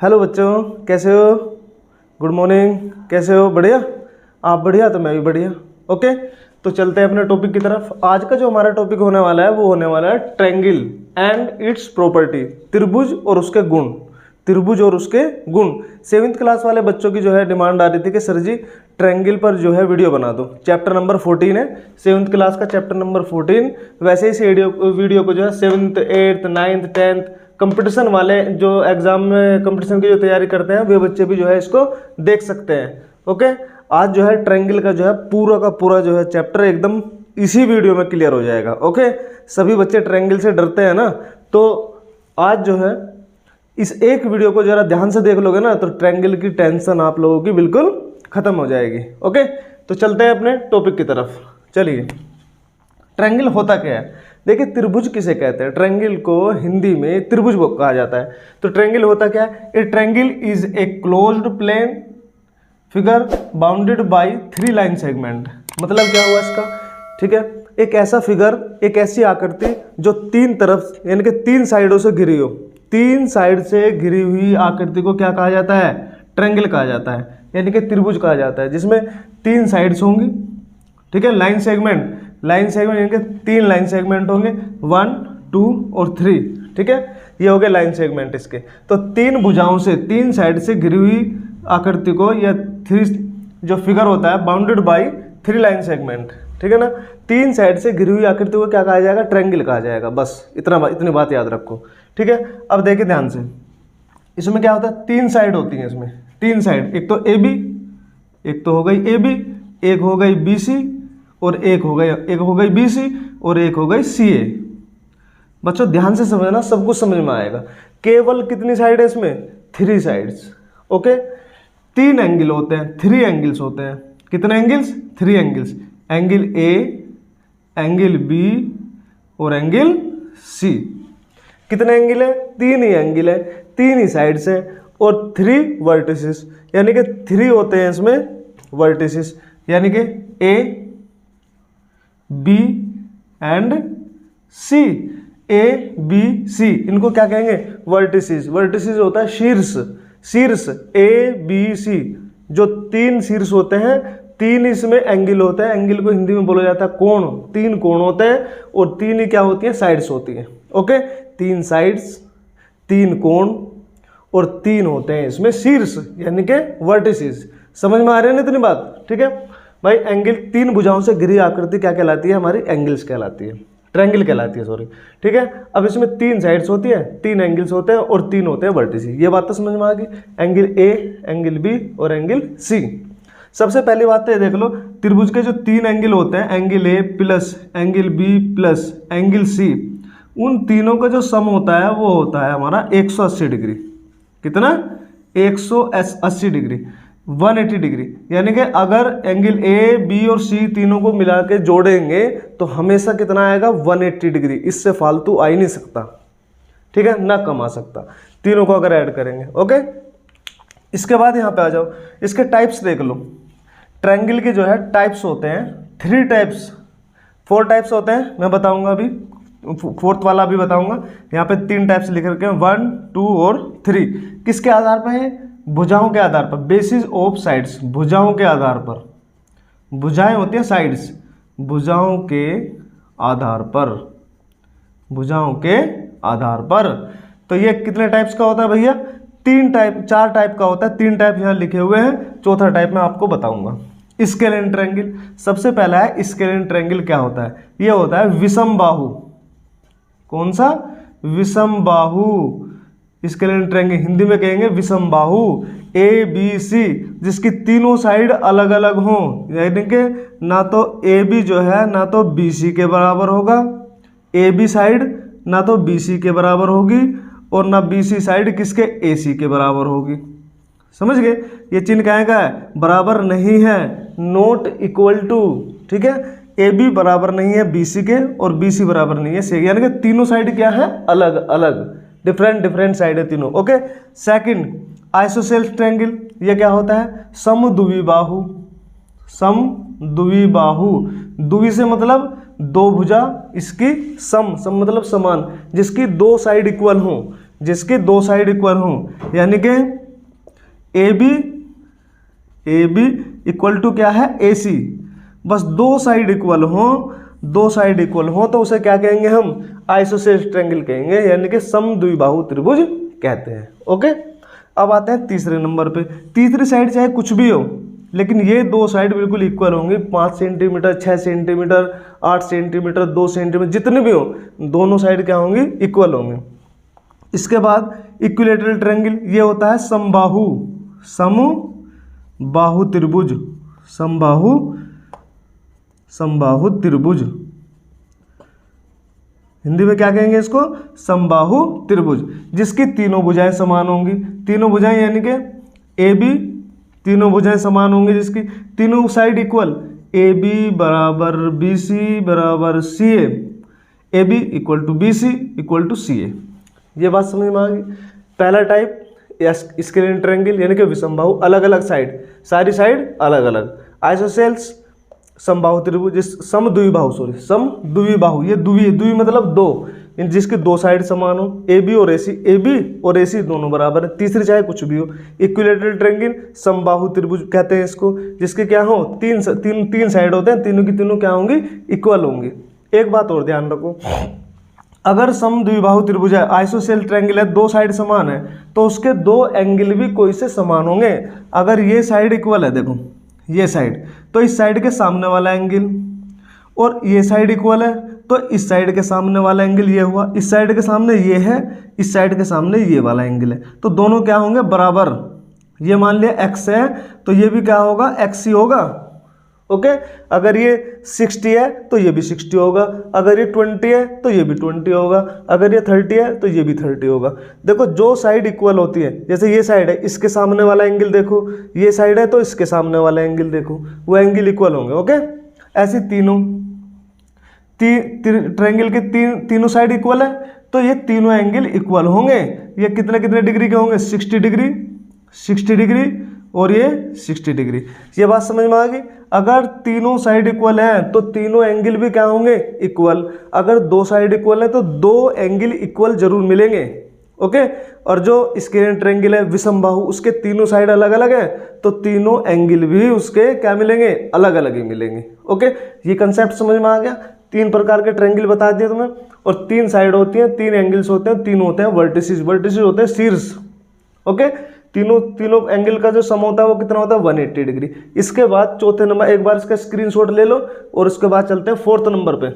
Hello बच्चों, कैसे हो? Good morning. कैसे हो? बढ़िया? आप बढ़िया तो मैं भी बढ़िया। ओके, तो चलते हैं अपने टॉपिक की तरफ। आज का जो हमारा टॉपिक होने वाला है वो होने वाला है ट्रायंगल एंड इट्स प्रॉपर्टी, त्रिभुज और उसके गुण। त्रिभुज और उसके गुण। 7th क्लास वाले बच्चों की जो है डिमांड आ रही थी कि सर जी ट्रायंगल पर जो है वीडियो बना दो। चैप्टर नंबर 14 है, 7th क्लास का चैप्टर नंबर 14। वैसे ही वीडियो को जो है 7th 8th 9th 10th competition वाले जो एग्जाम में कंपटीशन की जो तैयारी करते हैं वे बच्चे भी जो है इसको देख सकते हैं। ओके, आज जो है ट्रायंगल का जो है पूरा का पूरा जो है चैप्टर एकदम इसी वीडियो में क्लियर हो जाएगा। ओके, सभी बच्चे ट्रायंगल से डरते हैं ना, तो आज जो है इस एक वीडियो को जरा ध्यान से देख लोगे ना तो ट्रायंगल की टेंशन आप लोगों की बिल्कुल खत्म हो जाएगी। ओके, तो चलते हैं अपने टॉपिक की तरफ। चलिए, ट्रायंगल होता क्या है? देखिए, त्रिभुज किसे कहते हैं? ट्रायंगल को हिंदी में त्रिभुज कहा जाता है। तो ट्रायंगल होता क्या है? A triangle is a closed plane figure bounded by 3 line segment. मतलब क्या हुआ इसका? ठीक है, एक ऐसा फिगर, एक ऐसी आकृति जो 3 तरफ यानी कि 3 साइडों से घिरी हो। 3 साइड से घिरी हुई आकृति को क्या कहा जाता है? ट्रायंगल कहा जाता है, यानी कि त्रिभुज कहा जाता है, जिसमें 3 साइड्स होंगी। ठीक है, लाइन सेगमेंट यानी कि 3 लाइन सेगमेंट होंगे, 1 2 और 3। ठीक है, ये हो गए लाइन सेगमेंट इसके। तो 3 भुजाओं से 3 साइड से घिरी हुई आकृति को या 3 जो फिगर होता है बाउंडेड बाय 3 लाइन सेगमेंट। ठीक है ना, 3 साइड से घिरी हुई आकृति को क्या कहा जाएगा? ट्रायंगल कहा जाएगा। बस इतनी बात याद रखो। ठीक है, अब देखिए ध्यान से, इसमें क्या होता है? 3 साइड होती हैं इसमें, 3 साइड। एक तो ए बी, एक तो हो गई ए बी, एक हो गई बी सी, और एक हो गई बी सी, और एक हो गई सी ए। बच्चों ध्यान से समझना, सब कुछ समझ में आएगा। केवल कितनी साइड है इसमें? 3 साइड्स। ओके, 3 एंगल होते हैं, 3 एंगल्स होते हैं। कितने angles? 3 angles. Angle A, angle B और एंगल सी। कितने एंगल है? 3 ही एंगल है, 3 ही साइड्स है, और 3 वर्टिसेस, यानी कि 3 होते हैं इसमें वर्टिसेस, यानी कि A B and C. A B C, इनको क्या कहेंगे? वर्टिसेस। वर्टिसेस होता है शीर्ष। शीर्ष ए बी सी, जो 3 शीर्ष होते हैं, 3 इसमें एंगल होते हैं। एंगल को हिंदी में बोला जाता है कोण। 3 कोण होते हैं, और 3 ही क्या होती है? साइड्स होती हैं। ओके, 3 साइड्स, 3 कोण, और 3 होते हैं इसमें शीर्ष, यानी कि वर्टिसेस। समझ में आ रही है ना इतनी बात? ठीक है भाई, एंगल 3 भुजाओं से घिरी आकृति क्या कहलाती है? हमारी एंगल्स कहलाती है, ट्रायंगल कहलाती है, सॉरी। ठीक है, अब इसमें 3 साइड्स होती है, 3 एंगल्स होते हैं, और 3 होते हैं वर्टिसेस। ये बात तो समझ में आ गई। एंगल ए, एंगल बी और एंगल सी। सबसे पहली बात तो ये देख लो, त्रिभुज के जो 3 एंगल होते हैं, angle A plus angle B plus angle C, उन तीनों का जो सम होता है वो होता है हमारा 180 डिग्री। कितना? 180 डिग्री, 180 डिग्री। यानी कि अगर एंगल ए बी और सी तीनों को मिला के जोड़ेंगे तो हमेशा कितना आएगा? 180 डिग्री। इससे फालतू आ ही नहीं सकता। ठीक है ना, कम आ सकता, तीनों को अगर ऐड करेंगे। ओके, इसके बाद यहाँ पे आ जाओ, इसके टाइप्स देख लो। ट्रायंगल के जो है टाइप्स होते हैं 3 टाइप्स, 4 टाइप्स होते हैं। मैं बताऊंगा अभी, 4th वाला भी बताऊंगा। यहाँ पे 3 टाइप्स लिख रखे हैं, 1 2 और 3। किसके आधार पर है? भुजाओं के आधार पर, बेसिस ऑफ साइड्स। भुजाओं के आधार पर, भुजाएं होती हैं साइड्स, भुजाओं के आधार पर, भुजाओं के आधार पर। तो ये कितने टाइप्स का होता है भैया? 4 टाइप का होता है। 3 टाइप यहाँ लिखे हुए हैं, चौथा टाइप मैं आपको बताऊंगा। स्केलेन ट्रायंगल सबसे पहला है। स्केलेन ट्रायंगल क्या होता है? ये होता है विषम बाहु। कौन सा? विषम बाहु। स्केलेन ट्रायंगल हिंदी में कहेंगे विषम बाहु। ए बी सी, जिसकी तीनों साइड अलग अलग हों, यानी कि ना तो ए बी जो है ना तो बी सी के बराबर होगा, ए बी साइड ना तो बी सी के बराबर होगी, और ना बी सी साइड किसके? ए सी के बराबर होगी। समझ गए? ये चिन्ह क्या है? बराबर नहीं है, नॉट इक्वल टू। ठीक है, ए बी बराबर नहीं है बी सी के, और बी सी बराबर नहीं है सी, यानी कि तीनों साइड क्या है? अलग अलग, डिफरेंट साइड है तीनों। Okay, second isosceles triangle. ये क्या होता है? समद्विबाहु। समद्विबाहु, द्वि से मतलब 2 भुजा, इसकी सम मतलब समान, जिसकी 2 साइड इक्वल हों, जिसकी दो साइड इक्वल हों, यानी कि ए बी इक्वल टू क्या है ए सी, बस दो साइड इक्वल हों, दो साइड इक्वल हों तो उसे क्या कहेंगे हम, आइसोसेलेस ट्रायंगल कहेंगे, यानी कि समद्विबाहु त्रिभुज कहते हैं। ओके, अब आते हैं तीसरे नंबर पे। तीसरी साइड चाहे कुछ भी हो, लेकिन ये दो साइड बिल्कुल इक्वल होंगी, 5 सेंटीमीटर, 6 सेंटीमीटर, 8 सेंटीमीटर, 2 सेंटीमीटर, जितने भी हो, दोनों साइड क्या होंगी, इक्वल होंगे। इसके बाद इक्विलैटरल ट्रायंगल, ये होता है समबाहु त्रिभुज, समबाहु त्रिभुज, हिंदी में क्या कहेंगे इसको, समबाहु त्रिभुज, जिसकी तीनों भुजाएं समान होंगी। तीनों भुजाएं यानी कि ए बी, तीनों भुजाएं समान होंगी, जिसकी तीनों साइड इक्वल, ए बी बराबर बी सी बराबर C A B equal to B C equal to C A. ये बात समझ में आ गई। पहला टाइप स्केलिन ट्रायंगल, यानी कि विषमबाहु, अलग अलग साइड, सारी साइड अलग अलग। आइसोसेल्स समबाहु त्रिभुज, समद्विबाहु, ये द्वि मतलब दो, जिसकी दो साइड समान हो, ए बी और ए सी दोनों बराबर है। तीसरी चाहे कुछ भी हो। इक्विलैटरल ट्रायंगल, समबाहु त्रिभुज कहते हैं इसको, जिसके क्या हो, तीन साइड होते हैं, तीनों की तीनों क्या होंगी, इक्वल होंगी। एक बात और ध्यान रखो, अगर समद्विबाहु त्रिभुज है, आइसोसेल ट्रायंगल है, दो साइड समान है, तो उसके दो एंगल भी कोई से समान होंगे। अगर ये साइड इक्वल है, देखो ये साइड, तो इस साइड के सामने वाला एंगल, और ये साइड इक्वल है तो इस साइड के सामने वाला एंगल ये हुआ, इस साइड के सामने ये है, इस साइड के सामने ये वाला एंगल है, तो दोनों क्या होंगे, बराबर। ये मान लिया x है तो ये भी क्या होगा, x ही होगा। ओके, अगर ये 60 है तो ये भी 60 होगा, अगर ये 20 है तो ये भी 20 होगा, अगर ये 30 है तो ये भी 30 होगा। देखो जो साइड इक्वल होती है, जैसे ये साइड है, इसके सामने वाला एंगल देखो, ये साइड है तो इसके सामने वाला एंगल देखो, वो एंगल इक्वल होंगे। ओके, ऐसे तीनों ट्रायंगल के तीनों साइड इक्वल है तो ये तीनों एंगल इक्वल होंगे। ये कितने कितने डिग्री के होंगे, 60 डिग्री, 60 डिग्री और ये 60 डिग्री। ये बात समझ में आ गई। अगर तीनों साइड इक्वल हैं तो तीनों एंगल भी क्या होंगे, इक्वल। अगर दो साइड इक्वल है तो दो एंगल इक्वल जरूर मिलेंगे। ओके, और जो स्केलिन ट्रायंगल है विषमबाहु, उसके तीनों साइड अलग अलग है तो तीनों एंगल भी उसके क्या मिलेंगे, अलग अलग ही मिलेंगे। ओके, ये कंसेप्ट समझ में आ गया। तीन प्रकार के ट्रायंगल बता दिए तुम्हें, और तीन साइड होती हैं, तीन एंगल्स होते हैं, तीन होते हैं वर्टिसेस, वर्टिसेस होते हैं शीर्ष। ओके, तीनों एंगल का जो सम होता है वो कितना होता है, 180 डिग्री। इसके बाद चौथे नंबर, एक बार इसका स्क्रीनशॉट ले लो और उसके बाद चलते हैं 4th नंबर पे।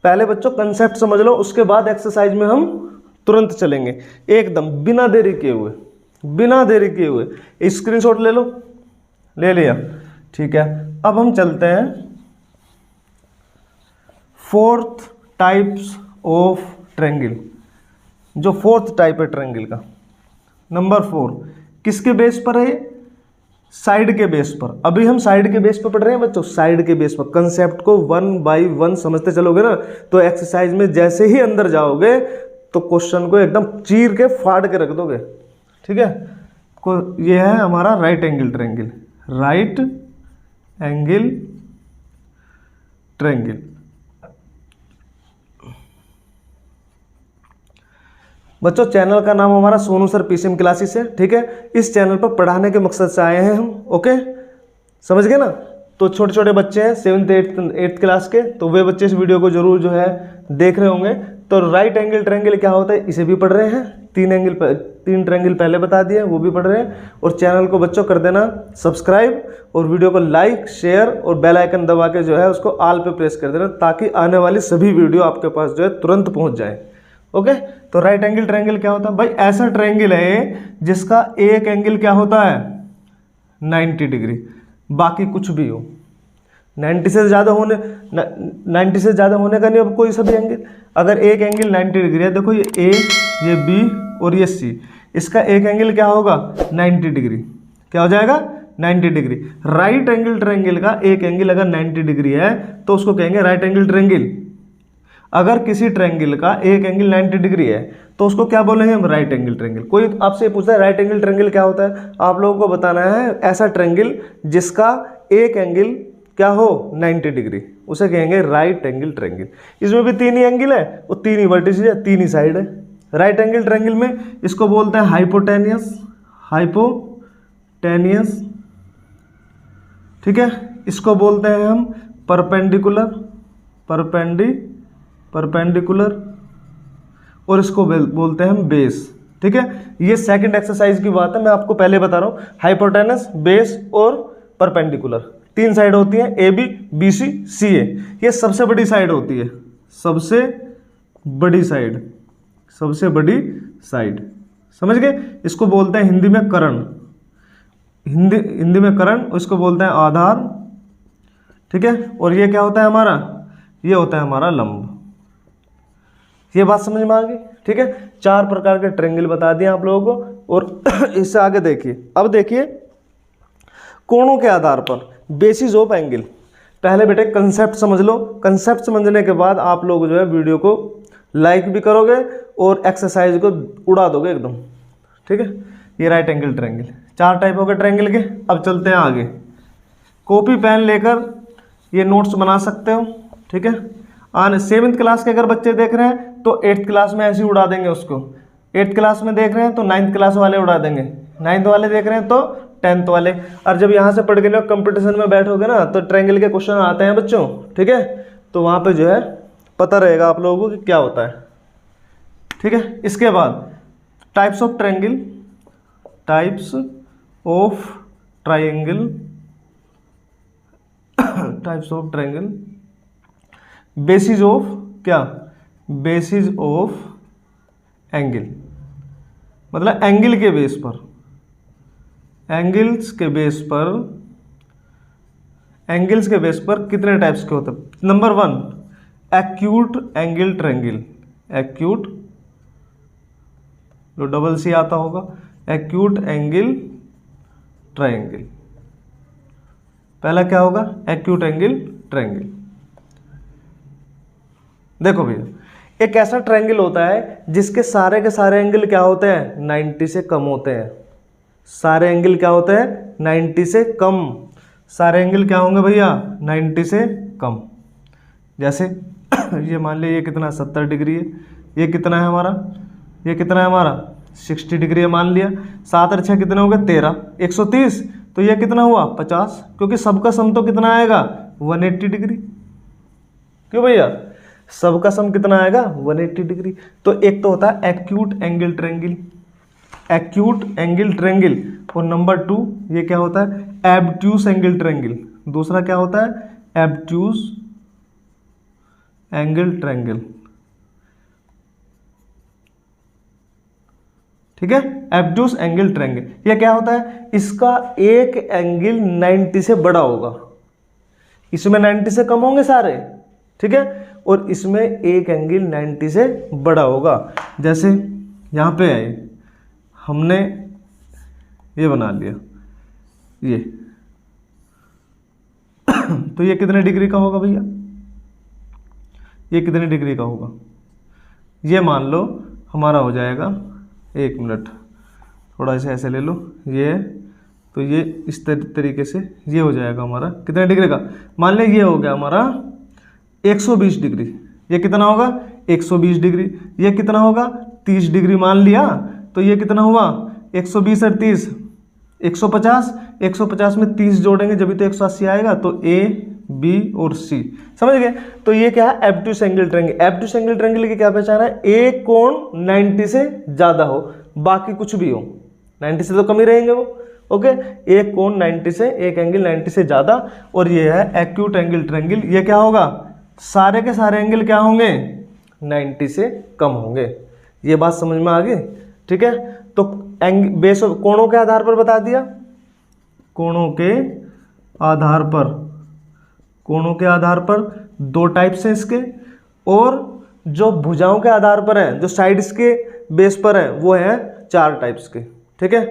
पहले बच्चों कंसेप्ट समझ लो, उसके बाद एक्सरसाइज में हम तुरंत चलेंगे, एकदम बिना देरी किए हुए। स्क्रीनशॉट ले लो, ले लिया, ठीक है। अब हम चलते हैं 4th टाइप्स ऑफ ट्रायंगल। जो 4th टाइप है ट्रायंगल का, नंबर 4 किसके बेस पर है, साइड के बेस पर। अभी हम साइड के बेस पर पढ़ रहे हैं बच्चों, साइड के बेस पर। कंसेप्ट को 1 बाय 1 समझते चलोगे ना, तो एक्सरसाइज में जैसे ही अंदर जाओगे तो क्वेश्चन को एकदम चीर के फाड़ के रख दोगे। ठीक है, ये है हमारा right angle triangle, right angle triangle. बच्चों चैनल का नाम हमारा सोनू सर पीसीएम क्लासेस है। ठीक है, इस चैनल पर पढ़ाने के मकसद से आए हैं हम। ओके, समझ गए ना। तो छोटे छोटे बच्चे हैं 7th 8th क्लास के, तो वे बच्चे इस वीडियो को जरूर जो है देख रहे होंगे। तो राइट एंगल ट्रायंगल क्या होता है इसे भी पढ़ रहे हैं, 3 ट्रायंगल पहले बता दिए वो भी पढ़ रहे हैं। और चैनल को बच्चों कर देना सब्सक्राइब, और वीडियो को लाइक शेयर और बेल आइकन दबा के जो है उसको ऑल पे प्रेस कर देना, ताकि आने वाली सभी वीडियो आपके पास जो है तुरंत पहुंच जाए। ओके, तो राइट एंगल ट्रायंगल क्या होता है भाई, ऐसा ट्रायंगल है जिसका एक एंगल क्या होता है 90 डिग्री, बाकी कुछ भी हो 90 से ज़्यादा होने का नहीं अब कोई सा भी एंगल। अगर एक एंगल 90 डिग्री है, देखो ये ए, ये बी और ये सी, इसका एक एंगल क्या होगा 90 डिग्री, क्या हो जाएगा 90 डिग्री। राइट एंगल ट्रायंगल का एक एंगल अगर 90 डिग्री है तो उसको कहेंगे राइट एंगल ट्रायंगल। अगर किसी ट्रायंगल का एक एंगल 90 डिग्री है तो उसको क्या बोलेंगे हम, राइट एंगल ट्रायंगल। कोई आपसे पूछता है राइट एंगल ट्रायंगल क्या होता है, आप लोगों को बताना है ऐसा ट्रायंगल जिसका एक एंगल क्या हो 90 डिग्री, उसे कहेंगे राइट एंगल ट्रायंगल। इसमें भी 3 ही एंगल है और 3 ही वर्टिसेस है, 3 ही साइड है। राइट एंगल ट्रायंगल में इसको बोलते हैं हाइपोटेनियस, हाइपोटेनियस, ठीक है। इसको बोलते हैं हम परपेंडिकुलर, परपेंडिकुलर, और इसको बोलते हैं हम बेस, ठीक है। ये सेकंड एक्सरसाइज की बात है, मैं आपको पहले बता रहा हूँ। हाइपोटेनस, बेस और परपेंडिकुलर, 3 साइड होती है, A B, B C, C A. ये सबसे बड़ी साइड होती है, सबसे बड़ी साइड, सबसे बड़ी साइड, समझ गए। इसको बोलते हैं हिंदी में कर्ण, हिंदी में कर्ण, उसको बोलते हैं आधार, ठीक है। और ये क्या होता है हमारा, ये होता है हमारा लंब। ये बात समझ में आ गई, ठीक है। 4 प्रकार के ट्रायंगल बता दिए आप लोगों को। और इससे आगे देखिए, अब देखिए कोणों के आधार पर बेसिस ऑफ एंगल। पहले बेटे कंसेप्ट समझ लो, कंसेप्ट समझने के बाद आप लोग जो है वीडियो को लाइक भी करोगे और एक्सरसाइज को उड़ा दोगे एकदम, ठीक है। ये राइट एंगल ट्रायंगल, 4 टाइप हो गए ट्रायंगल के। अब चलते हैं आगे। कॉपी पेन लेकर ये नोट्स बना सकते हो, ठीक है। 7th क्लास के अगर बच्चे देख रहे हैं तो 8th क्लास में ऐसे ही उड़ा देंगे उसको, 8th क्लास में देख रहे हैं तो 9th क्लास वाले उड़ा देंगे, 9th वाले देख रहे हैं तो 10th वाले। और जब यहाँ से पढ़ के लोग कंपटीशन में बैठोगे ना तो ट्रायंगल के क्वेश्चन आते हैं बच्चों, ठीक है। तो वहाँ पे जो है पता रहेगा आप लोगों को कि क्या होता है, ठीक है। इसके बाद types of triangle, types of triangle, types of triangle, basis of क्या, बेसिस ऑफ एंगल, मतलब एंगल के बेस पर, एंगल्स के बेस पर, एंगल्स के बेस पर कितने टाइप्स के होते हैं। Number 1 acute angle triangle, acute, जो डबल सी आता होगा, एक्यूट एंगल ट्रायंगल। पहला क्या होगा, एक्यूट एंगल ट्रायंगल। देखो भैया, एक ऐसा ट्रायंगल होता है जिसके सारे के सारे एंगल क्या होते हैं, 90 से कम होते हैं। सारे एंगल क्या होते हैं, 90 से कम। सारे एंगल क्या होंगे भैया, 90 से कम। जैसे ये मान लिया, ये कितना 70 डिग्री है, ये कितना है हमारा, ये कितना है हमारा 60 डिग्री है मान लिया। 7 और 6 कितने हो गए 13, 130। तो ये कितना हुआ 50, क्योंकि सबका सम तो कितना आएगा 180 डिग्री। क्यों भैया, सबका सम कितना आएगा 180 डिग्री। तो एक तो होता है acute angle triangle, acute angle triangle. और नंबर 2 ये क्या होता है, एब्ट्यूस एंगल ट्रायंगल। दूसरा क्या होता है, एब्ट्यूस एंगल ट्रायंगल, ठीक है। एब्ट्यूस एंगल ट्रायंगल ये क्या होता है, इसका एक एंगल 90 से बड़ा होगा, इसमें 90 से कम होंगे सारे, ठीक है। और इसमें एक एंगल 90 से बड़ा होगा। जैसे यहाँ पे है, हमने ये बना लिया ये तो ये कितने डिग्री का होगा भैया, ये कितने डिग्री का होगा, ये मान लो हमारा हो जाएगा, 1 मिनट थोड़ा सा ऐसे ले लो, ये तो ये इस तरीके से ये हो जाएगा हमारा कितने डिग्री का, मान लें ये हो गया हमारा 120 डिग्री। ये कितना होगा 120 डिग्री। ये कितना होगा 30 डिग्री मान लिया, तो ये कितना हुआ 120 और 30 150। 150 में 30 जोड़ेंगे जब भी तो 180 आएगा। तो ए बी और सी, समझ गए। तो ये क्या है एब्ट्यूस angle triangle. Obtuse angle triangle की क्या पहचान है, एक कोण 90 से ज़्यादा हो, बाकी कुछ भी हो 90 से तो कम ही रहेंगे वो, ओके। एक कोण 90 से, एक एंगल 90 से ज़्यादा। और ये है एक्यूट एंगल ट्रायंगल। ये क्या होगा, सारे के सारे एंगल क्या होंगे 90 से कम होंगे। ये बात समझ में आ गई, ठीक है। तो बेस कोणों के आधार पर बता दिया, कोणों के आधार पर, कोणों के आधार पर 2 टाइप्स हैं इसके। और जो भुजाओं के आधार पर है, जो साइड्स के बेस पर है, वो है 4 टाइप्स के, ठीक है।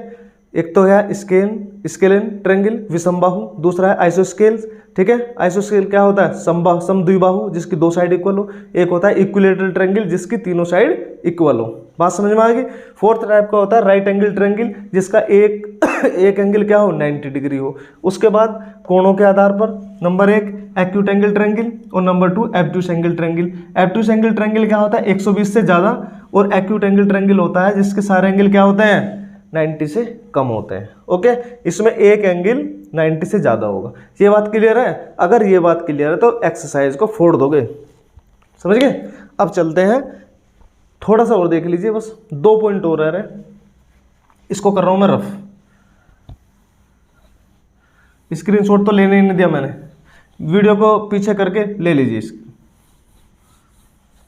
एक तो है स्केलेन ट्रायंगल विषमबाहु, दूसरा है आइसोस्केल, ठीक है। आइसोस्केल क्या होता है, समद्विबाहु जिसकी 2 साइड इक्वल हो। एक होता है इक्विलेटरल ट्रायंगल जिसकी तीनों साइड इक्वल हो। बात समझ में आ गई। 4th टाइप का होता है राइट एंगल ट्रायंगल जिसका एक एंगल क्या हो 90 डिग्री हो। उसके बाद कोणों के आधार पर नंबर 1 एक्यूट एंगल ट्रायंगल और number 2 obtuse angle triangle. Obtuse angle triangle क्या होता है 120 से ज़्यादा और एक्यूट एंगल ट्रायंगल होता है जिसके सारे एंगल क्या होते हैं 90 से कम होते हैं। ओके, इसमें एक एंगल 90 से ज़्यादा होगा। ये बात क्लियर है? अगर ये बात क्लियर है तो एक्सरसाइज को फोड़ दोगे, समझ गए? अब चलते हैं, थोड़ा सा और देख लीजिए, बस 2 पॉइंट और रह रहे। इसको कर रहा हूं मैं रफ, स्क्रीनशॉट तो लेने ही नहीं दिया मैंने, वीडियो को पीछे करके ले लीजिए इसको,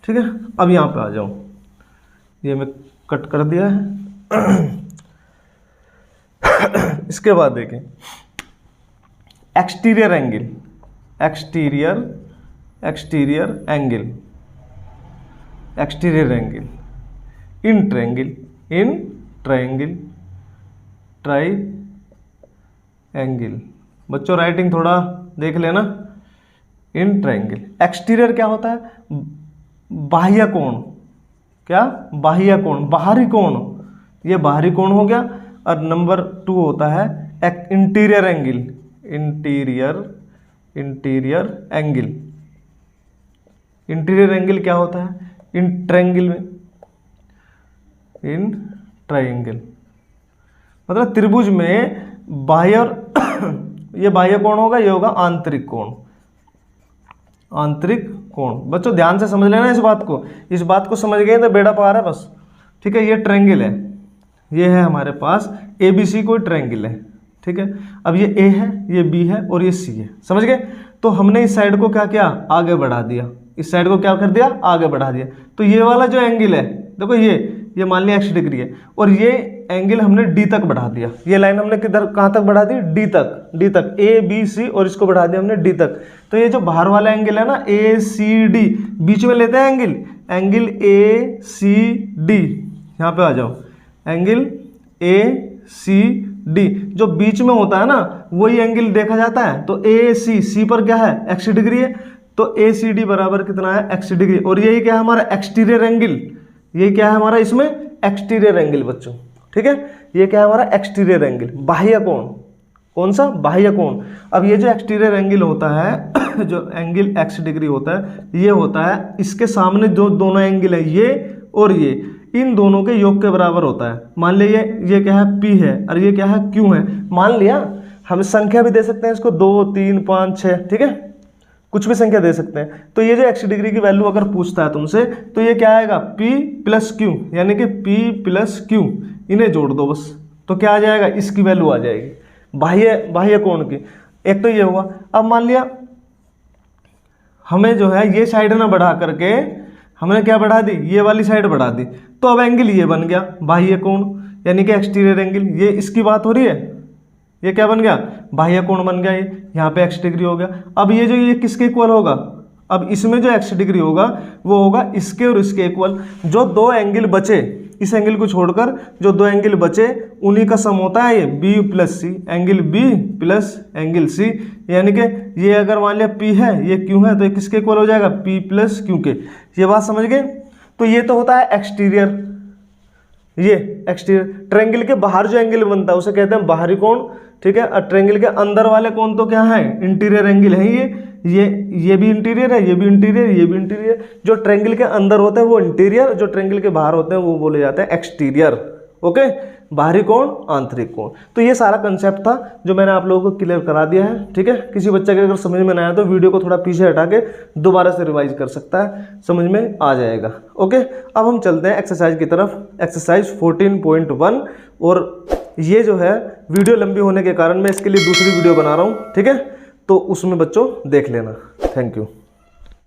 ठीक है? अब यहां पे आ जाऊं, ये मैं कट कर दिया है। इसके बाद देखें exterior angle, exterior angle, exterior angle in triangle triangle. बच्चों राइटिंग थोड़ा देख लेना। इन ट्रायंगल, एक्सटीरियर क्या होता है? बाह्य कोण। क्या? बाह्य कोण, बाहरी कोण, ये बाहरी कोण हो गया। और नंबर 2 होता है interior angle, interior angle. Interior angle क्या होता है? इन ट्रायंगल में, इन ट्रायंगल मतलब त्रिभुज में बाह्य और ये बाह्य कोण होगा, ये होगा आंतरिक कोण, आंतरिक कोण। बच्चों ध्यान से समझ लेना इस बात को, इस बात को समझ गए तो बेड़ा पार है बस, ठीक है? ये ट्रायंगल है, ये है हमारे पास ABC कोई ट्रायंगल है, ठीक है? अब ये A है, ये B है और ये C है, समझ गए? तो हमने इस साइड को क्या किया? आगे बढ़ा दिया। इस साइड को क्या कर दिया? आगे बढ़ा दिया। तो ये वाला जो एंगल है, देखो ये मान लिया 180 डिग्री है, और ये एंगल हमने D तक बढ़ा दिया। ये लाइन हमने किधर, कहाँ तक बढ़ा दी? D तक, ABC, और इसको बढ़ा दिया हमने D तक। तो ये जो बाहर वाला एंगल है ना ACD, बीच में लेते हैं एंगल ACD, यहाँ पे आ जाओ, एंगल ACD जो बीच में होता है ना, वही एंगल देखा जाता है। तो AC पर क्या है? 180 डिग्री है, तो ACD बराबर कितना है? 180 डिग्री। और यही क्या है हमारा? Exterior angle. ये क्या है हमारा इसमें? एक्सटीरियर एंगल बच्चों, ठीक है? ये क्या है हमारा? एक्सटीरियर एंगल, बाह्य कोण। कौन सा? बाह्य कोण। अब ये जो एक्सटीरियर एंगल होता है, जो एंगल 180 डिग्री होता है, ये होता है इसके सामने जो दोनों एंगल है, ये और ये, इन दोनों के योग के बराबर होता है। मान लिया ये क्या है? P है, और ये क्या है? Q है। मान लिया, हम संख्या भी दे सकते हैं इसको, 2, 3, 5, 6, ठीक है? कुछ भी संख्या दे सकते हैं। तो ये जो 180 डिग्री की वैल्यू अगर पूछता है तुमसे, तो ये क्या आएगा? P + Q, यानी कि P + Q, इन्हें जोड़ दो बस, तो क्या आ जाएगा? इसकी वैल्यू आ जाएगी बाह्य कोण की। एक तो ये हुआ। अब मान लिया हमें जो है ये साइड ना बढ़ा करके हमने क्या बढ़ा दी? ये वाली साइड बढ़ा दी, तो अब एंगल ये बन गया बाह्य कोण, यानी कि एक्सटीरियर एंगल। ये इसकी बात हो रही है, ये क्या बन गया? बाह्य कोण बन गया। ये यहाँ पे 180 डिग्री हो गया। अब ये जो ये किसके इक्वल होगा? अब इसमें जो 180 डिग्री होगा वो होगा इसके और इसके इक्वल। जो 2 एंगल बचे, इस एंगल को छोड़कर जो 2 एंगल बचे, उन्हीं का सम होता है ये B + C, angle B + angle C। यानी कि ये अगर मान लिया P है, ये Q है, तो ये किसके इक्वल हो जाएगा? P + Q के। ये बात समझ गए? तो ये तो होता है एक्सटीरियर, ये एक्सटीरियर। ट्रायंगल के बाहर जो एंगल बनता है उसे कहते हैं बाहरी कोण, ठीक है? और ट्रायंगल के अंदर वाले कोण तो क्या है? इंटीरियर एंगल है। ये भी इंटीरियर है, ये भी इंटीरियर, ये भी इंटीरियर। जो ट्रायंगल के अंदर होते हैं वो इंटीरियर, जो ट्रायंगल के बाहर होते हैं वो बोले जाते हैं एक्सटीरियर। ओके, बाहरी कोण, आंतरिक कोण। तो ये सारा कंसेप्ट था जो मैंने आप लोगों को क्लियर करा दिया है, ठीक है? किसी बच्चे के अगर समझ में ना आया तो वीडियो को थोड़ा पीछे हटा के दोबारा से रिवाइज कर सकता है, समझ में आ जाएगा। ओके, अब हम चलते हैं एक्सरसाइज की तरफ, एक्सरसाइज 14.1। और ये जो है वीडियो लंबी होने के कारण मैं इसके लिए दूसरी वीडियो बना रहा हूँ, ठीक है? तो उसमें बच्चों देख लेना। Thank you.